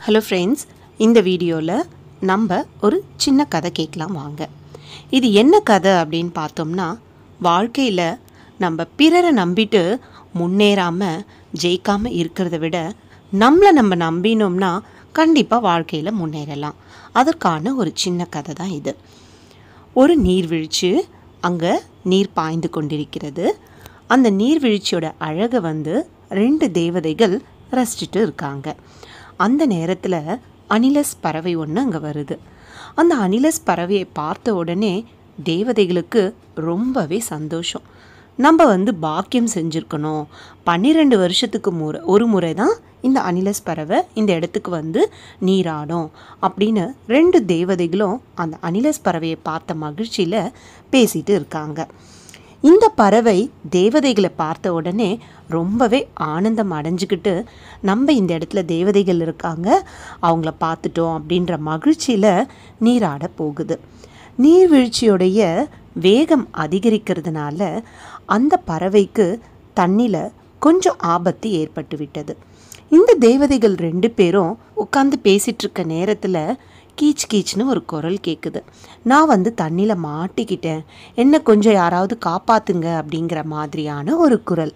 Hello friends, இந்த வீடியோவில் நம்ம ஒரு சின்ன கதை கேட்கலாம் வாங்க. இது என்ன கதை அப்படின்னு பார்த்தோம்னா, வாழ்க்கையில் நம்ம பிறரை நம்பிட்டு முன்னேறாமல் ஜெயிக்காமல் இருக்கிறத விட நம்மளை நம்ம நம்பினோம்னா கண்டிப்பாக வாழ்க்கையில் முன்னேறலாம். அதற்கான ஒரு சின்ன கதை தான் இது. ஒரு நீர்வீழ்ச்சி, அங்கே நீர் பாய்ந்து கொண்டிருக்கிறது. அந்த நீர்வீழ்ச்சியோட அழகை 2 தேவதைகள் ரசிச்சுட்டு இருக்காங்க. அந்த நேரத்தில் அனிலஸ் பறவை ஒன்று அங்கே வருது. அந்த அனிலஸ் பறவையை பார்த்த உடனே தேவதைகளுக்கு ரொம்பவே சந்தோஷம். நம்ம பாக்கியம் செஞ்சுருக்கணும். 12 வருஷத்துக்கு ஒரு முறை தான் இந்த அனிலஸ் பறவை இந்த இடத்துக்கு நீராடும் அப்படின்னு 2 தேவதைகளும் அந்த அனிலஸ் பறவையை பார்த்த மகிழ்ச்சியில் பேசிட்டு இருக்காங்க. இந்த பறவை தேவதைகளை பார்த்த உடனே ரொம்பவே ஆனந்தம் அடைஞ்சிக்கிட்டு, நம்ம இந்த இடத்துல தேவதைகள் இருக்காங்க, அவங்கள பார்த்துட்டோம் அப்படின்ற மகிழ்ச்சியில் நீராட போகுது. நீர்வீழ்ச்சியோடைய வேகம் அதிகரிக்கிறதுனால அந்த பறவைக்கு தண்ணியில் கொஞ்சம் ஆபத்து ஏற்பட்டு விட்டது. இந்த தேவதைகள் 2 பேரும் உட்காந்து பேசிகிட்டு இருக்க நேரத்தில் கீச் கீச்னு ஒரு குரல் கேட்குது. நான் தண்ணியில் மாட்டிக்கிட்டேன், என்ன கொஞ்சம் யாராவது காப்பாத்துங்க அப்படிங்கிற மாதிரியான ஒரு குரல்.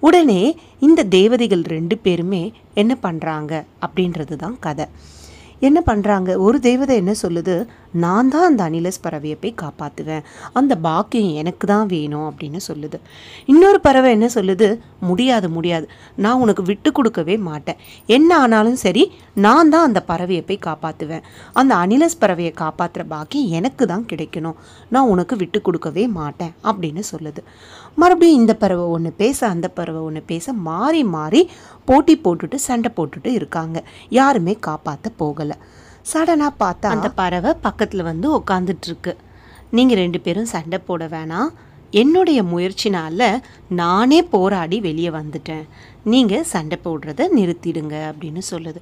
உடனே இந்த தேவதைகள் 2 பேருமே என்ன பண்ணுறாங்க அப்படின்றது தான் கதை. என்ன பண்ணுறாங்க, ஒரு தேவதை என்ன சொல்லுது, நான் தான் அந்த அனிலஸ் பறவையை போய் காப்பாற்றுவேன், அந்த பாக்கியம் எனக்கு தான் வேணும் அப்படின்னு சொல்லுது. இன்னொரு பறவை என்ன சொல்லுது, முடியாது முடியாது, நான் உனக்கு விட்டு கொடுக்கவே மாட்டேன், என்ன ஆனாலும் சரி நான் தான் அந்த பறவையை போய் காப்பாற்றுவேன், அந்த அனிலஸ் பறவையை காப்பாற்றுற பாக்கியம் எனக்கு தான் கிடைக்கணும், நான் உனக்கு விட்டு கொடுக்கவே மாட்டேன் அப்படின்னு சொல்லுது. மறுபடியும் இந்த பறவை ஒன்று பேச அந்த பறவை ஒன்று பேச மாறி மாறி போட்டி போட்டுட்டு சண்டை போட்டுட்டு இருக்காங்க. யாருமே காப்பாற்ற போகலை. சடனாக பார்த்தா அந்த பறவை பக்கத்தில் உட்காந்துட்ருக்கு. நீங்கள் 2 பேரும் சண்டை போட வேணாம், என்னுடைய முயற்சினால் நானே போராடி வெளியே வந்துட்டேன், நீங்கள் சண்டை போடுறத நிறுத்திடுங்க அப்படின்னு சொல்லுது.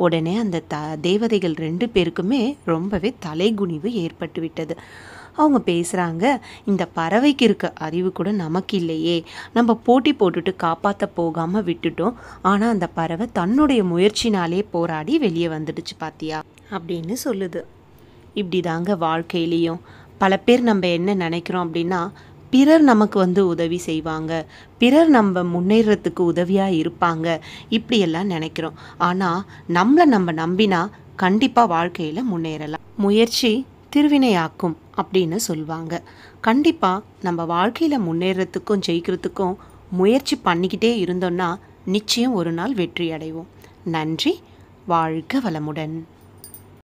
உடனே அந்த தேவதைகள் 2 பேருக்குமே ரொம்பவே தலைகுனிவு ஏற்பட்டு விட்டது. அவங்க பேசுகிறாங்க, இந்த பறவைக்கு இருக்க அறிவு கூட நமக்கு இல்லையே, நம்ம போட்டி போட்டுட்டு காப்பாற்ற போகாமல் விட்டுட்டோம், ஆனால் அந்த பறவை தன்னுடைய முயற்சினாலே போராடி வெளியே வந்துடுச்சு பாத்தியா அப்படின்னு சொல்லுது. இப்படி தாங்க வாழ்க்கையிலையும் பல பேர் நம்ம என்ன நினைக்கிறோம் அப்படின்னா, பிறர் நமக்கு உதவி செய்வாங்க, பிறர் நம்ம முன்னேறத்துக்கு உதவியாக இருப்பாங்க, இப்படியெல்லாம் நினைக்கிறோம். ஆனால் நம்மளை நம்ம நம்பினா கண்டிப்பாக வாழ்க்கையில் முன்னேறலாம். முயற்சி திருவினையாக்கும் அப்படின்னு சொல்லுவாங்க. கண்டிப்பாக நம்ம வாழ்க்கையில் முன்னேறத்துக்கும் ஜெயிக்கிறதுக்கும் முயற்சி பண்ணிக்கிட்டே இருந்தோம்னா நிச்சயம் ஒரு நாள் வெற்றி அடைவோம். நன்றி. வாழ்க வளமுடன்.